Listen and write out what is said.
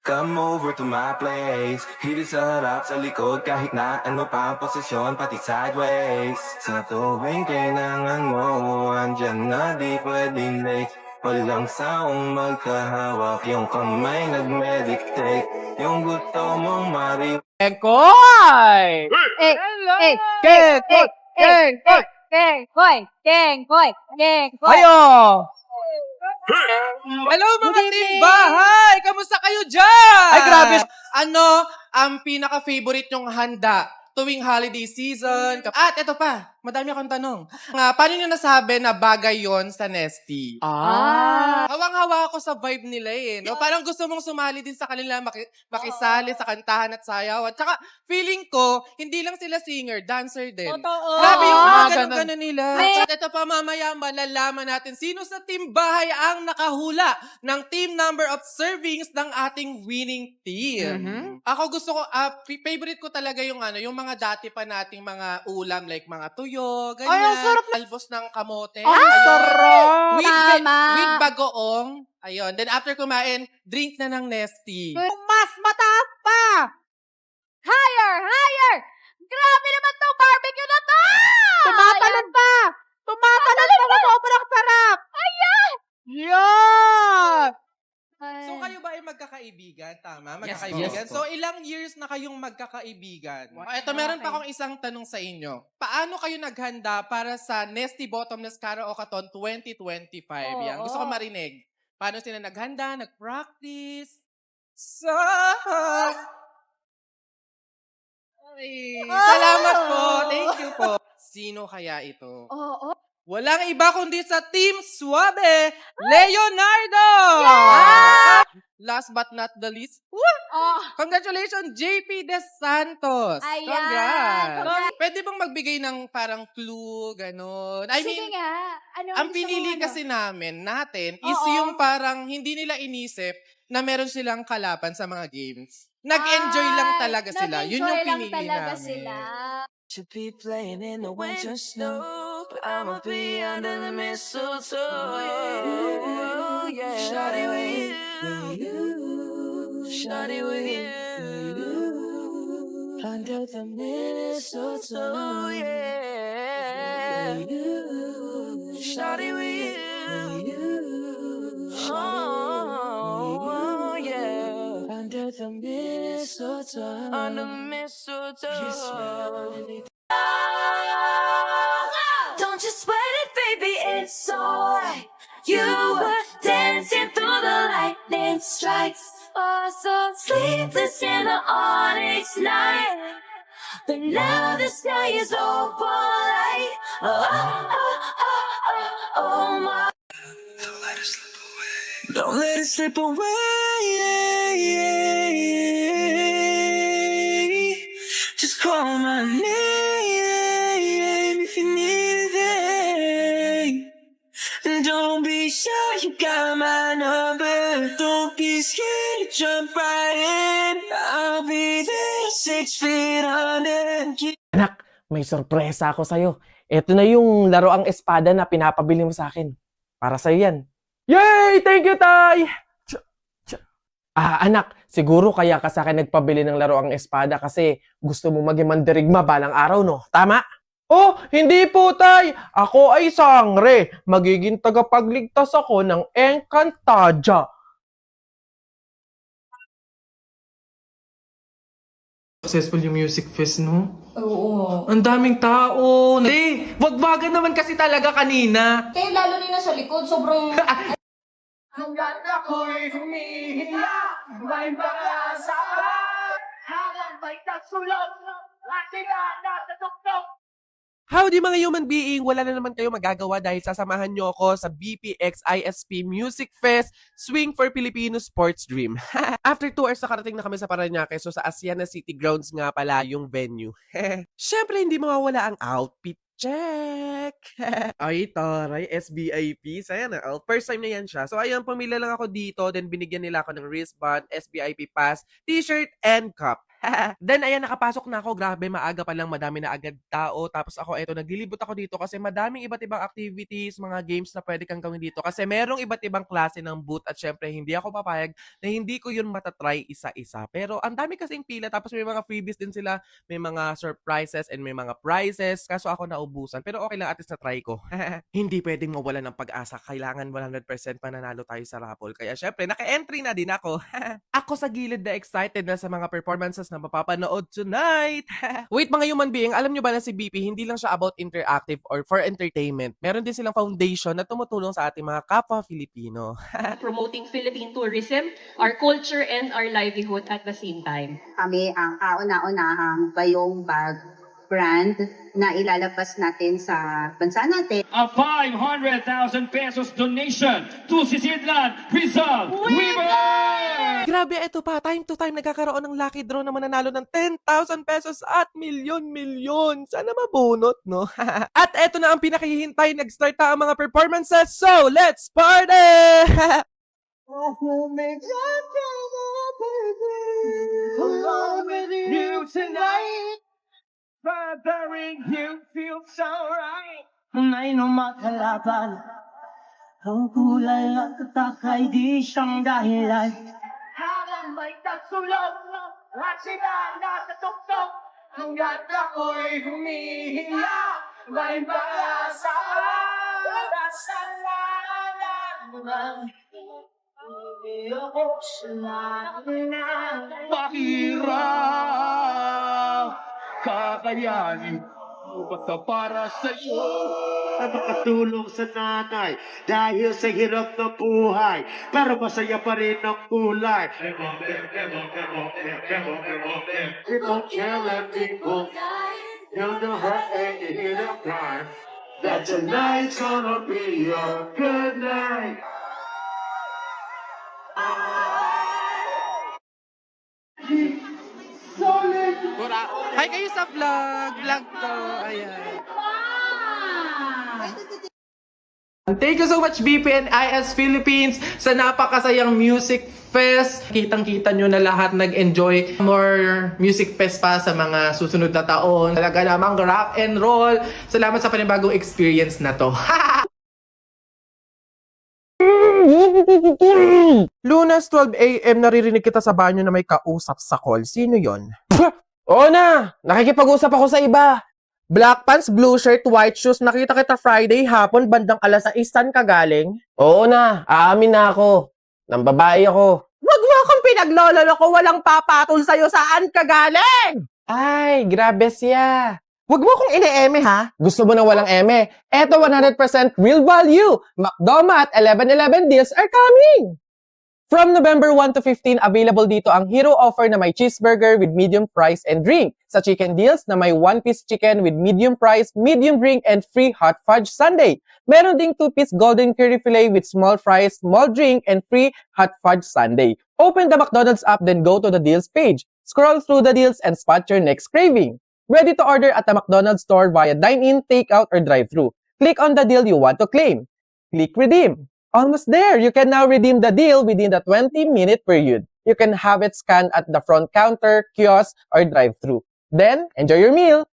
Come over to my place. Hilig sa harap, sa likod, kahit na ano pa ang posisyon, pati sideways. Sa tuwing kailangan mo, andyan na di pwedeng late. Walang saong magkahawak, yung kamay nag-meditate. Yung gusto mong marinig. Kengkoy! Hello! Kengkoy! Kengkoy! Kengkoy! Ayo! Hello mga timbahay! Kamusta kayo dyan? Ay, grabe. Ano ang pinaka-favorite nyong handa tuwing holiday season? At ito pa, madami akong tanong. Paano nyo nasabi na bagay yon sa Nesty? Hawang-hawa ako sa vibe nila eh. No? Parang gusto mong sumali din sa kanila, makisali sa kantahan at sayaw. At saka, feeling ko, hindi lang sila singer, dancer din. Totoo. Grabe yung mga Oo. ganun-ganun nila. At ito pa mamaya, malalaman natin sino sa team bahay ang nakahula ng team number of servings ng ating winning team. Ako gusto ko, favorite ko talaga yung yung mga dati pa nating mga ulam like mga tuyo, ganyan. Ay, ang sarap Albos ng kamote. Ang Ayun. sarap! With bagoong. Ayun. Then after kumain, drink na ng Nesty. Mas mataas pa! Higher! Higher! Grabe naman tong barbecue na to! Tumatalon pa! Tumatalon pa! Sobrang sarap! Ayan! Yan! So kayo ba ay magkakaibigan? Tama? Yes, Magkakaibigan? yes. So ilang years na kayong magkakaibigan? Ito, meron pa akong isang tanong sa inyo. Paano kayo naghanda para sa Nesty Bottomless Karaoke-a-thon 2025? Yan. Gusto ko marinig. Paano sila naghanda? Nag-practice? Salamat po. Thank you po. Sino kaya ito? Oo. Walang iba kundi sa Team Suabe, Leonardo! Last but not the least, congratulations, JP De Santos! Ayan. Congrats! Pwede bang magbigay ng parang clue, gano'n? I Sige mean, nga. Ano ang gusto pinili mo, kasi natin is Oo. yung parang hindi nila inisip na meron silang kalaban sa mga games. Nag-enjoy lang talaga sila. Yun yung Nag-enjoy lang pinili talaga namin. sila. Should be playing in the winter snow, but I'ma be under the mistletoe. Yeah. Shawty with you, shawty with you, under the mistletoe. Yeah. Shawty with you, oh yeah, under the mistletoe, under the mistletoe. Don't you sweat it, baby, it's alright. You were dancing through the lightning strikes. Oh, so sleepless in the onyx night. But now the sky is opalite. Oh, oh, oh, oh, oh, my. Don't let it slip away. Just call my name if you need it. Don't be shy, you got my number. Don't be scared to jump right in. I'll be there 6 feet under. Anak, may sorpresa ako sa'yo. Ito na yung laroang espada na pinapabili mo sa akin. Para sa'yo yan. Yay! Thank you, Tay! Anak, siguro kaya ka sa akin nagpabili ng laroang espada kasi gusto mo maging mandirigma balang araw, no? Tama? Oh, hindi po, Tay! Ako ay sangre. Magiging tagapagligtas ako ng Encantadia. Successful yung music fest, no? Oo. Ang daming tao. Wagwagan naman kasi talaga kanina. Kayo lalo nila sa likod, sobrang... Hanggang ako'y humihiya, may pag-aasahan, habang may kasulot, at sila nasa tuktok. Howdy mga human being! Wala na naman kayo magagawa dahil sasamahan nyo ako sa BPX ISP Music Fest Swing for Filipino Sports Dream. After 2 hours nakarating na kami sa Parañaque, so sa Asiana City Grounds nga pala yung venue. Siyempre hindi mawawala ang outfit check! Ay, taray, SBIP. Saya na. First time na yan siya. So, ayun, pumila lang ako dito. Then, binigyan nila ako ng wristband, SBIP pass, t-shirt, and cup. Then, ayan, nakapasok na ako. Grabe, maaga pa lang, madami na agad tao. Tapos ako, eto, naglilibot ako dito kasi madaming iba't ibang activities, mga games na pwede kang gawin dito. Kasi merong iba't ibang klase ng booth at syempre, hindi ako papayag na hindi ko yun matatry isa-isa. Pero ang dami kasing pila, tapos may mga freebies din sila, may mga surprises and may mga prizes. Kaso ako naubusan. Pero okay lang, at least na-try ko. Hindi pwedeng mawala ng pag-asa. Kailangan 100% mananalo tayo sa raffle. Kaya syempre, naka-entry na din ako. Ako sa gilid na excited na sa mga performances na mapapanood tonight. Wait, mga human being, alam nyo ba na si BP, hindi lang siya about interactive or for entertainment. Meron din silang foundation na tumutulong sa ating mga kapwa Filipino. promoting Philippine tourism, our culture, and our livelihood at the same time. Kami ang kauna-unahang bayong bag brand na ilalabas natin sa bansa natin. A 500,000 pesos donation to Sisidlan Rizal Weaver! Grabe, eto pa, time to time nagkakaroon ng lucky draw na mananalo ng 10,000 pesos at milyon-milyon. Sana mabunot, no? At eto na ang pinakahihintay, nag-start na ang mga performances. So, let's party! Along with you tonight, bothering you feels so right. May numakalaban, ang kulay at takay di siyang dahilan. Habang may tagsulog, at sila natatuktok, hanggat ako'y humihinga, may pag-asa. Kasalanan Mahirap kakayanin mo basta para sa'yo na makatulong sa nanay dahil sa hirap ng buhay pero masaya pa rin ang kulay. People killing people, you know her and you hear them cry. That tonight's gonna be a good night. Hi kayo sa vlog to. Ayan. Thank you so much BP and IS Philippines sa napakasayang music fest. Kitang-kita nyo na lahat nag-enjoy. More music fest pa sa mga susunod na taon. Talaga namang rock and roll. Salamat sa panibagong experience na to. Lunes, 12 a.m. naririnig kita sa banyo na may kausap sa call. Sino yon? Oo na! Nakikipag-usap ako sa iba. Black pants, blue shirt, white shoes. Nakita kita Friday hapon, bandang alas 6 saan ka galing? Oo na, aamin na ako. Nang babae ako. Wag mo akong pinaglololo ko, walang papatol sa'yo, saan ka galing? Ay, grabe siya. Wag mo akong ine-eme ha. Gusto mo ng walang eme? Eto 100% real value. McDomat 11/11 deals are coming. From November 1 to 15, available dito ang hero offer na may cheeseburger with medium fries and drink. Sa chicken deals na may 1-piece chicken with medium fries, medium drink, and free hot fudge sundae. Meron ding 2-piece golden curry fillet with small fries, small drink, and free hot fudge sundae. Open the McDonald's app, then go to the deals page. Scroll through the deals and spot your next craving. Ready to order at the McDonald's store via dine-in, take-out, or drive-thru. Click on the deal you want to claim. Click redeem. Almost there! You can now redeem the deal within the 20-minute period. You can have it scanned at the front counter, kiosk, or drive-thru. Then, enjoy your meal!